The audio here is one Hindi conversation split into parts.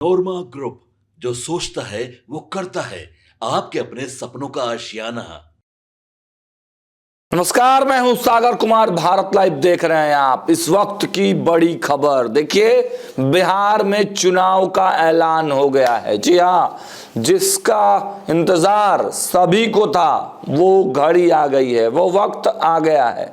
नोरमा ग्रुप, जो सोचता है वो करता है। आपके अपने सपनों का आशियाना। नमस्कार, मैं हूं सागर कुमार। भारत लाइव देख रहे हैं आप। इस वक्त की बड़ी खबर देखिए, बिहार में चुनाव का ऐलान हो गया है। जी हां, जिसका इंतजार सभी को था वो घड़ी आ गई है, वो वक्त आ गया है।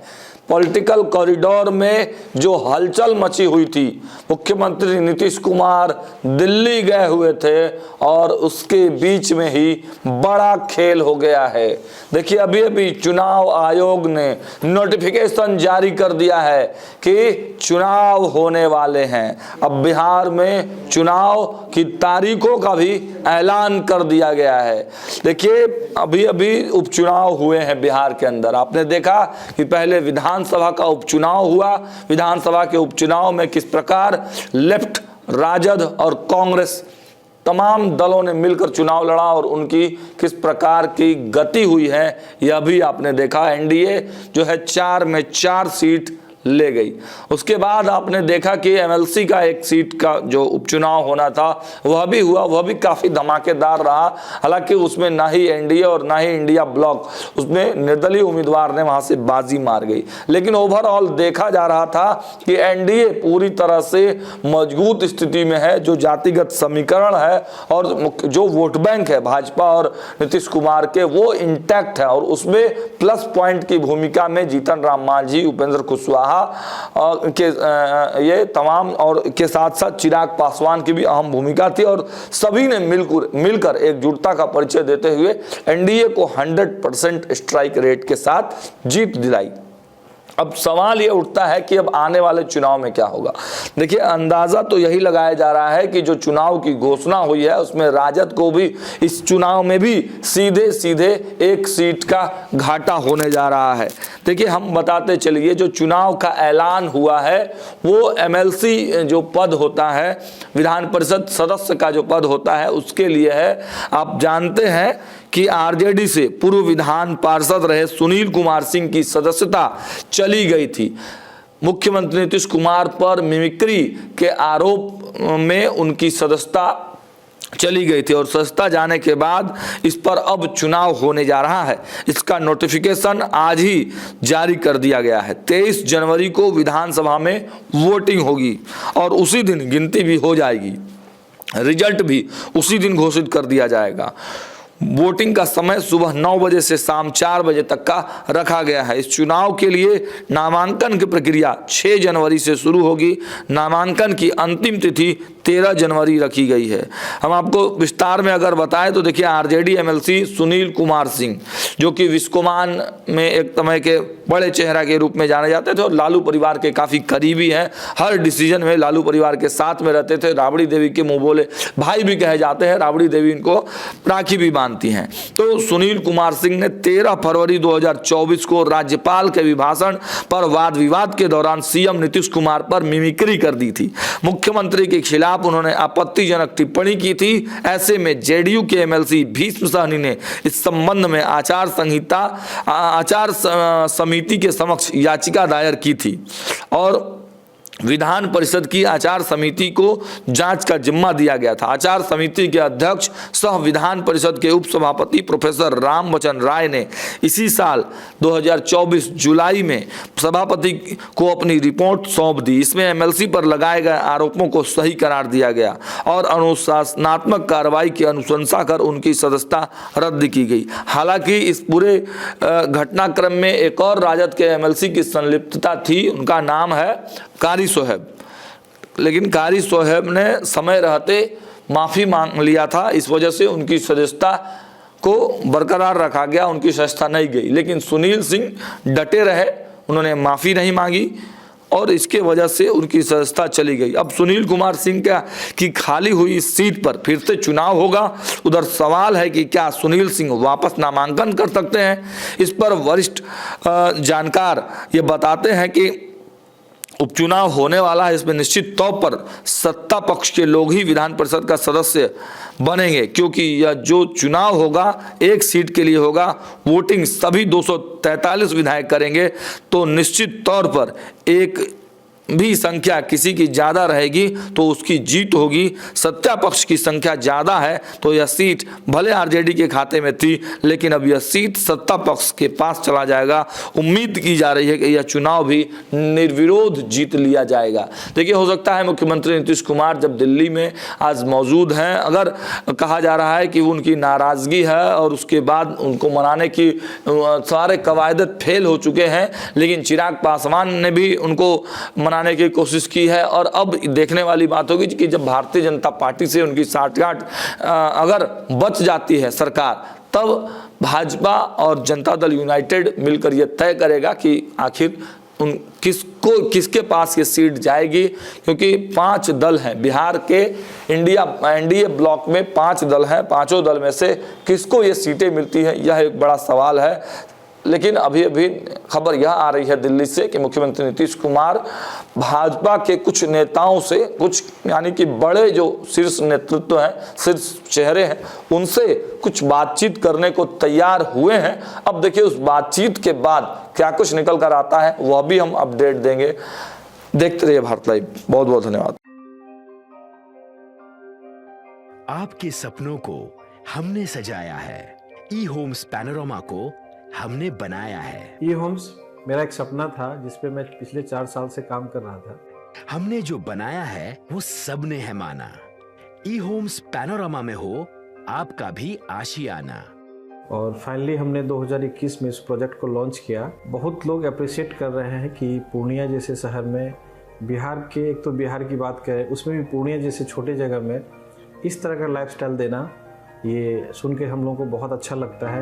पॉलिटिकल कॉरिडोर में जो हलचल मची हुई थी, मुख्यमंत्री नीतीश कुमार दिल्ली गए हुए थे और उसके बीच में ही बड़ा खेल हो गया है। देखिए, अभी अभी चुनाव आयोग ने नोटिफिकेशन जारी कर दिया है कि चुनाव होने वाले हैं। अब बिहार में चुनाव की तारीखों का भी ऐलान कर दिया गया है। देखिए, अभी अभी उपचुनाव हुए हैं बिहार के अंदर। आपने देखा कि पहले विधानसभा का उपचुनाव हुआ। विधानसभा के उपचुनाव में किस प्रकार लेफ्ट, राजद और कांग्रेस तमाम दलों ने मिलकर चुनाव लड़ा और उनकी किस प्रकार की गति हुई है यह भी आपने देखा। एनडीए जो है 4 में 4 सीट ले गई। उसके बाद आपने देखा कि एमएलसी का एक सीट का जो उपचुनाव होना था वह भी हुआ, वह भी काफी धमाकेदार रहा। हालांकि उसमें ना ही एनडीए और ना ही इंडिया ब्लॉक, उसमें निर्दलीय उम्मीदवार ने वहां से बाजी मार गई। लेकिन ओवरऑल देखा जा रहा था कि एनडीए पूरी तरह से मजबूत स्थिति में है। जो जातिगत समीकरण है और जो वोट बैंक है भाजपा और नीतीश कुमार के, वो इंटैक्ट है और उसमें प्लस पॉइंट की भूमिका में जीतन राम मांझी, उपेंद्र कुशवाहा के ये तमाम और के साथ साथ चिराग पासवान की भी अहम भूमिका थी और सभी ने मिलकर एकजुटता का परिचय देते हुए एनडीए को 100% स्ट्राइक रेट के साथ जीत दिलाई। अब सवाल ये उठता है कि अब आने वाले चुनाव में क्या होगा। देखिए, अंदाजा तो यही लगाया जा रहा है कि जो चुनाव की घोषणा हुई है उसमें राजद को भी इस चुनाव में भी सीधे सीधे 1 सीट का घाटा होने जा रहा है। देखिए, हम बताते चलिए, जो चुनाव का ऐलान हुआ है वो एमएलसी जो पद होता है, विधान परिषद सदस्य का जो पद होता है, उसके लिए है। आप जानते हैं कि आरजेडी से पूर्व विधान पार्षद रहे सुनील कुमार सिंह की सदस्यता चली गई थी। मुख्यमंत्री नीतीश कुमार पर मिमिक्री के आरोप में उनकी सदस्यता चली गई थी और सदस्यता जाने के बाद इस पर अब चुनाव होने जा रहा है। इसका नोटिफिकेशन आज ही जारी कर दिया गया है। 23 जनवरी को विधानसभा में वोटिंग होगी और उसी दिन गिनती भी हो जाएगी। रिजल्ट भी उसी दिन घोषित कर दिया जाएगा। वोटिंग का समय सुबह 9 बजे से शाम 4 बजे तक का रखा गया है। इस चुनाव के लिए नामांकन की प्रक्रिया 6 जनवरी से शुरू होगी। नामांकन की अंतिम तिथि 13 जनवरी रखी गई है। हम आपको विस्तार में अगर बताएं तो देखिए, आरजेडी एमएलसी सुनील कुमार सिंह, जो कि विस्कोमान में एक समय के बड़े चेहरा के रूप में जाने जाते थे और लालू परिवार के काफ़ी करीबी हैं। हर डिसीजन में लालू परिवार के साथ में रहते थे। राबड़ी देवी के मुँह बोले भाई भी कहे जाते हैं। राबड़ी देवी इनको राखी भी मानती हैं। तो सुनील कुमार सिंह ने 13 फरवरी 2024 को राज्यपाल के अभिभाषण पर वाद विवाद के दौरान सीएम नीतीश कुमार पर मिमिक्री कर दी थी। मुख्यमंत्री के खिलाफ उन्होंने आपत्तिजनक टिप्पणी की थी। ऐसे में जेडीयू के एमएलसी भीष्म सहनी ने इस संबंध में आचार समिति के समक्ष याचिका दायर की थी और विधान परिषद की आचार समिति को जांच का जिम्मा दिया गया था। आचार समिति के अध्यक्ष सह विधान परिषद के उपसभापति प्रोफेसर रामवचन राय ने इसी साल 2024 जुलाई में सभापति को अपनी रिपोर्ट सौंप दी। इसमें एमएलसी पर लगाए गए आरोपों को सही करार दिया गया और अनुशासनात्मक कार्रवाई की अनुशंसा कर उनकी सदस्यता रद्द की गई। हालांकि इस पूरे घटनाक्रम में एक और राजद के एमएलसी की संलिप्तता थी। उनका नाम है कारी सोहेब। लेकिन कारी सोहेब ने समय रहते माफ़ी मांग लिया था। इस वजह से उनकी सदस्यता को बरकरार रखा गया, उनकी सदस्यता नहीं गई। लेकिन सुनील सिंह डटे रहे, उन्होंने माफ़ी नहीं मांगी और इसके वजह से उनकी सदस्यता चली गई। अब सुनील कुमार सिंह की खाली हुई सीट पर फिर से चुनाव होगा। उधर सवाल है कि क्या सुनील सिंह वापस नामांकन कर सकते हैं। इस पर वरिष्ठ जानकार ये बताते हैं कि उपचुनाव होने वाला है। इसमें निश्चित तौर पर सत्ता पक्ष के लोग ही विधान परिषद का सदस्य बनेंगे, क्योंकि यह जो चुनाव होगा 1 सीट के लिए होगा। वोटिंग सभी 243 विधायक करेंगे तो निश्चित तौर पर एक भी संख्या किसी की ज़्यादा रहेगी तो उसकी जीत होगी। सत्ता पक्ष की संख्या ज़्यादा है तो यह सीट भले आरजेडी के खाते में थी, लेकिन अब यह सीट सत्ता पक्ष के पास चला जाएगा। उम्मीद की जा रही है कि यह चुनाव भी निर्विरोध जीत लिया जाएगा। देखिए, हो सकता है मुख्यमंत्री नीतीश कुमार जब दिल्ली में आज मौजूद हैं, अगर कहा जा रहा है कि उनकी नाराज़गी है और उसके बाद उनको मनाने की सारे कवायद फेल हो चुके हैं, लेकिन चिराग पासवान ने भी उनको मनाने की कोशिश की है। और अब देखने वाली बात होगी कि जब भारतीय जनता पार्टी से उनकी साठगांठ अगर बच जाती है सरकार, तब भाजपा और जनता दल यूनाइटेड मिलकर यह तय करेगा कि आखिर उन किसके पास ये सीट जाएगी। क्योंकि 5 दल हैं बिहार के, एनडीए ब्लॉक में 5 दल हैं, 5 दल में से किसको ये सीटें मिलती हैं, यह एक बड़ा सवाल है। लेकिन अभी खबर यह आ रही है दिल्ली से कि मुख्यमंत्री नीतीश कुमार भाजपा के कुछ नेताओं से, कुछ यानी कि बड़े जो शीर्ष नेतृत्व हैं, शीर्ष चेहरे हैं, उनसे कुछ बातचीत करने को तैयार हुए हैं। अब देखिए उस बातचीत के बाद क्या कुछ निकल कर आता है वह भी हम अपडेट देंगे। देखते रहिए भारत लाइव। बहुत बहुत धन्यवाद। आपके सपनों को हमने सजाया है, ई होम्स पैनोरमा को हमने बनाया है। ई होम्स मेरा एक सपना था जिस पे मैं पिछले 4 साल से काम कर रहा था। हमने जो बनाया है वो सबने है माना। ई होम्स पैनोरमा में हो आपका भी आशियाना। और फाइनली हमने 2021 में इस प्रोजेक्ट को लॉन्च किया। बहुत लोग अप्रिशिएट कर रहे हैं कि पूर्णिया जैसे शहर में, बिहार के, एक तो बिहार की बात करें उसमें भी पूर्णिया जैसे छोटे जगह में इस तरह का लाइफस्टाइल देना, ये सुन के हम लोगों को बहुत अच्छा लगता है।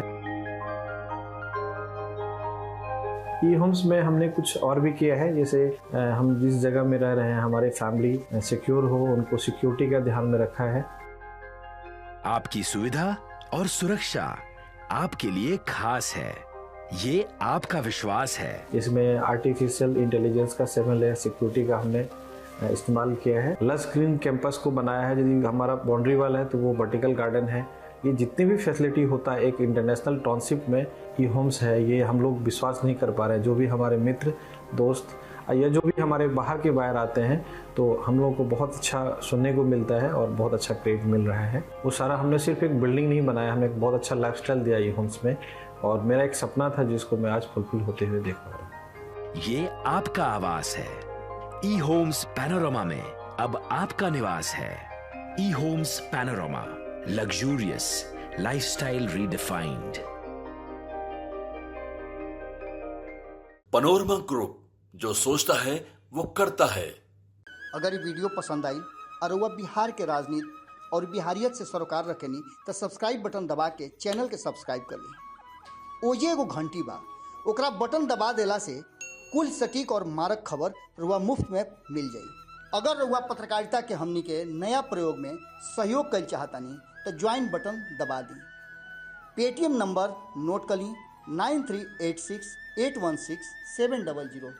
ई होम्स में हमने कुछ और भी किया है, जैसे हम जिस जगह में रह रहे हैं हमारे फैमिली सिक्योर हो, उनको सिक्योरिटी का ध्यान में रखा है। आपकी सुविधा और सुरक्षा आपके लिए खास है, ये आपका विश्वास है। इसमें आर्टिफिशियल इंटेलिजेंस का 7 लेयर सिक्योरिटी का हमने इस्तेमाल किया है। लस ग्रीन कैंपस को बनाया है। यदि हमारा बाउंड्री वाल है तो वो वर्टिकल गार्डन है। ये जितनी भी फैसिलिटी होता है एक इंटरनेशनल टाउनशिप में ई होम्स है, ये हम लोग विश्वास नहीं कर पा रहे हैं। जो भी हमारे मित्र, दोस्त या जो भी हमारे बाहर के बाहर आते हैं तो हम लोगों को बहुत अच्छा सुनने को मिलता है और बहुत अच्छा क्रेडिट मिल रहा है। वो सारा हमने सिर्फ एक बिल्डिंग नहीं बनाया, हमें एक बहुत अच्छा लाइफस्टाइल दिया ई होम्स में, और मेरा एक सपना था जिसको मैं आज फुलफिल होते हुए देख पा रहा हूँ। ये आपका आवास है। ई होम्स पैनोरमा में अब आपका निवास है। E Homes Panorama, luxurious lifestyle redefined. Panorama group, जो सोचता है वो करता है। अगर ये वीडियो पसंद आई और वह बिहार के राजनीति और बिहारियत से सरोकार रखेनी तो सब्सक्राइब बटन दबा के चैनल के सब्सक्राइब कर ली। ओजे एगो घंटी बा, ओकरा बटन दबा देला से कुल सटीक और मारक खबर रुआ मुफ्त में मिल जाई। अगर रुआ पत्रकारिता के हमनी के नया प्रयोग में सहयोग कर चाहतानी तो ज्वाइन बटन दबा दी। पेटीएम नंबर नोट कर ली 9386816700।